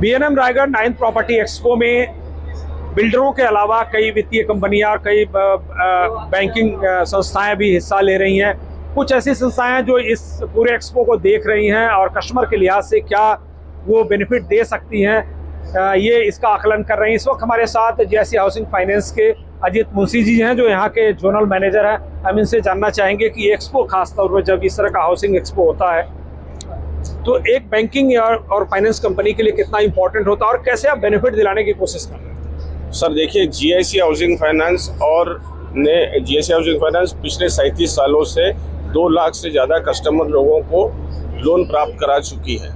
B&M Raigarh 9th property expo में बिल्डरों के अलावा कई वित्तीय कंपनियां, कई बैंकिंग संस्थाएं भी हिस्सा ले रही हैं। कुछ ऐसी संस्थाएं जो इस पूरे एक्सपो को देख रही हैं और कस्टमर के लिहाज से क्या वो बेनिफिट दे सकती हैं, ये इसका आकलन कर रही हैं। इस वक्त हमारे साथ GIC हाउसिंग फाइनेंस के अजीत मुंशी जी हैं, जो यहाँ के जोनल मैनेजर हैं। हम इनसे जानना चाहेंगे कि एक्सपो खासतौर पर जब इस तरह का हाउसिंग एक्सपो होता है तो एक बैंकिंग और फाइनेंस कंपनी के लिए कितना इंपॉर्टेंट होता है और कैसे आप बेनिफिट दिलाने की कोशिश कर रहे हैं? सर देखिए, GIC housing finance GIC housing finance पिछले 37 सालों से 2 लाख से ज़्यादा कस्टमर लोगों को लोन प्राप्त करा चुकी है।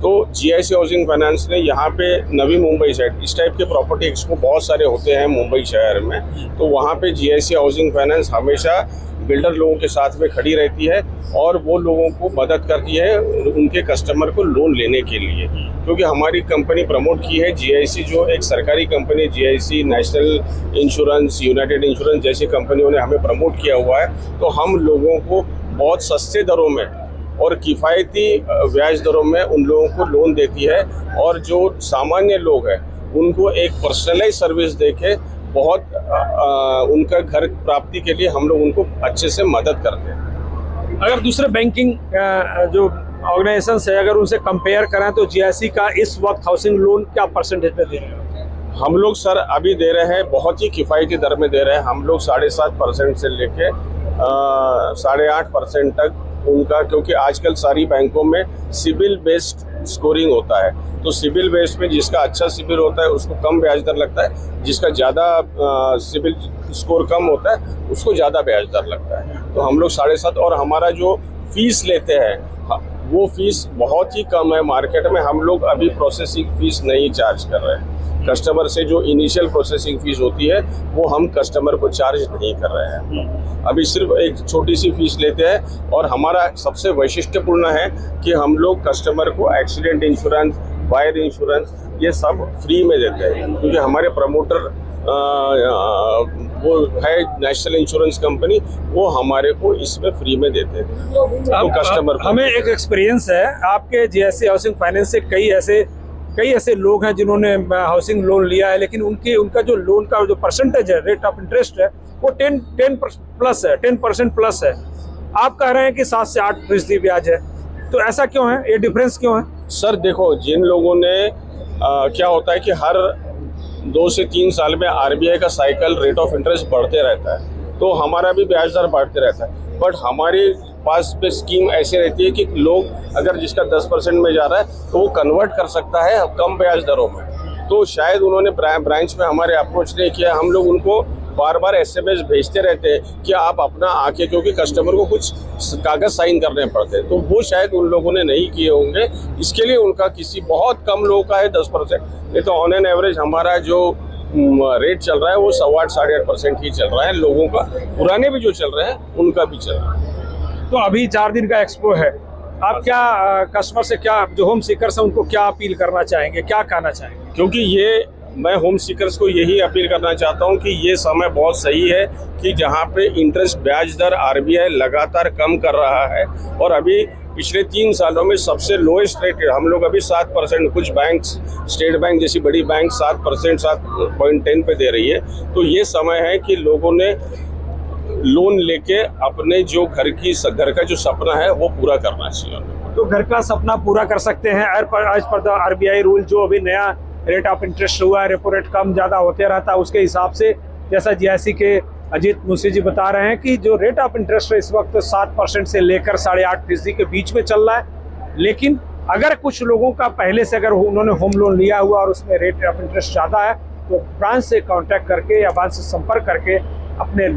तो GIC हाउसिंग फाइनेंस ने यहाँ पे नवी मुंबई साइड इस टाइप के प्रॉपर्टी एक्सपो बहुत सारे होते हैं मुंबई शहर में, तो वहाँ पे GIC हाउसिंग फाइनेंस हमेशा बिल्डर लोगों के साथ में खड़ी रहती है और वो लोगों को मदद करती है उनके कस्टमर को लोन लेने के लिए। क्योंकि हमारी कंपनी प्रमोट की है GIC, जो एक सरकारी company GIC, national insurance, United insurance जैसी कंपनियों ने हमें प्रमोट किया हुआ है। तो हम लोगों को बहुत सस्ते दरों में और किफ़ायती ब्याज दरों में उन लोगों को लोन देती है, और जो सामान्य लोग हैं उनको एक पर्सनलाइज सर्विस देके बहुत उनका घर प्राप्ति के लिए हम लोग उनको अच्छे से मदद करते हैं। अगर दूसरे बैंकिंग जो ऑर्गेनाइजेशन है अगर उनसे कंपेयर करें तो GIC का इस वक्त हाउसिंग लोन क्या परसेंटेज पे दे रहे हैं? हम लोग सर अभी दे रहे हैं बहुत ही किफ़ायती दर में दे रहे हैं। हम लोग 7.5% से लेके 8.5% तक उनका, क्योंकि आजकल सारी बैंकों में सिबिल बेस्ड स्कोरिंग होता है, तो सिबिल बेस्ड में जिसका अच्छा सिबिल होता है उसको कम ब्याज दर लगता है, जिसका ज़्यादा सिबिल स्कोर कम होता है उसको ज़्यादा ब्याज दर लगता है। तो हम लोग 7.5, और हमारा जो फीस लेते हैं वो फीस बहुत ही कम है। मार्केट में हम लोग अभी प्रोसेसिंग फीस नहीं चार्ज कर रहे हैं। कस्टमर से जो इनिशियल प्रोसेसिंग फीस होती है वो हम कस्टमर को चार्ज नहीं कर रहे हैं, अभी सिर्फ एक छोटी सी फीस लेते हैं। और हमारा सबसे वैशिष्ट्यपूर्ण है कि हम लोग कस्टमर को एक्सीडेंट इंश्योरेंस, फायर इंश्योरेंस ये सब फ्री में देते हैं, क्योंकि हमारे प्रमोटर वो है नेशनल इंश्योरेंस कंपनी, वो हमारे को इसमें फ्री में देते हैं। तो कस्टमर हमें एक एक्सपीरियंस है आपके GIC हाउसिंग फाइनेंस से कई ऐसे लोग हैं जिन्होंने हाउसिंग लोन लिया है, लेकिन उनका जो लोन का जो परसेंटेज है, रेट ऑफ इंटरेस्ट है, वो 10% प्लस है। आप कह रहे हैं कि 7 से 8% ब्याज है, तो ऐसा क्यों है? ये डिफरेंस क्यों है? सर देखो, जिन लोगों ने क्या होता है कि हर 2 से 3 साल में RBI का साइकिल रेट ऑफ इंटरेस्ट बढ़ते रहता है, तो हमारा भी ब्याज दर बढ़ते रहता है। बट हमारे पास पे स्कीम ऐसे रहती है कि लोग अगर जिसका 10% में जा रहा है तो वो कन्वर्ट कर सकता है कम ब्याज दरों में। तो शायद उन्होंने ब्रांच में हमारे अप्रोच नहीं किया, हम लोग उनको बार बार SMS भेजते रहते हैं कि आप अपना आके, क्योंकि कस्टमर को कुछ कागज साइन करने पड़ते हैं, तो वो शायद उन लोगों ने नहीं किए होंगे। इसके लिए उनका किसी बहुत कम लोगों का है 10%, नहीं तो ऑन एन एवरेज हमारा जो रेट चल रहा है वो 8.25% ही चल रहा है। लोगों का पुराने भी जो चल रहे हैं उनका भी चल रहा है। तो अभी 4 दिन का एक्सपो है, आप क्या कस्टमर से, क्या जो होम सीकर्स हैं उनको क्या अपील करना चाहेंगे, क्या कहना चाहेंगे? क्योंकि ये मैं होम सीकर्स को यही अपील करना चाहता हूं कि ये समय बहुत सही है कि जहां पे इंटरेस्ट ब्याज दर RBI लगातार कम कर रहा है, और अभी पिछले 3 सालों में सबसे लोएस्ट रेट हम लोग अभी 7%, कुछ बैंक्स, स्टेट बैंक जैसी बड़ी बैंक 7%, 7.10 पे दे रही है। तो ये समय है कि लोगों ने लोन लेके अपने जो घर का जो सपना है वो पूरा करना चाहिए। तो घर का सपना पूरा कर सकते हैं आज पर द RBI रूल, जो अभी नया रेट ऑफ इंटरेस्ट हुआ है, रेपो रेट कम ज़्यादा होते रहता है, उसके हिसाब से जैसा GIC के अजीत मुंशी जी बता रहे हैं कि जो रेट ऑफ इंटरेस्ट है इस वक्त 7% से लेकर 8.5% के बीच में चल रहा है। लेकिन अगर कुछ लोगों का पहले से अगर उन्होंने होम लोन लिया हुआ और उसमें रेट ऑफ इंटरेस्ट ज़्यादा है, तो ब्रांच से कांटेक्ट करके या ब्रांच से संपर्क करके अपने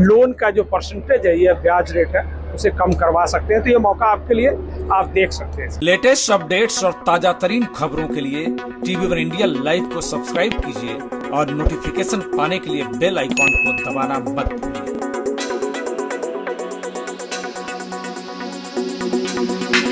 लोन का जो परसेंटेज है, ये ब्याज रेट है, उसे कम करवा सकते हैं। तो ये मौका आपके लिए, आप देख सकते हैं। लेटेस्ट अपडेट्स और ताजा तरीन खबरों के लिए TV1 इंडिया लाइव को सब्सक्राइब कीजिए और नोटिफिकेशन पाने के लिए बेल आइकॉन को दबाना मत भूलिए।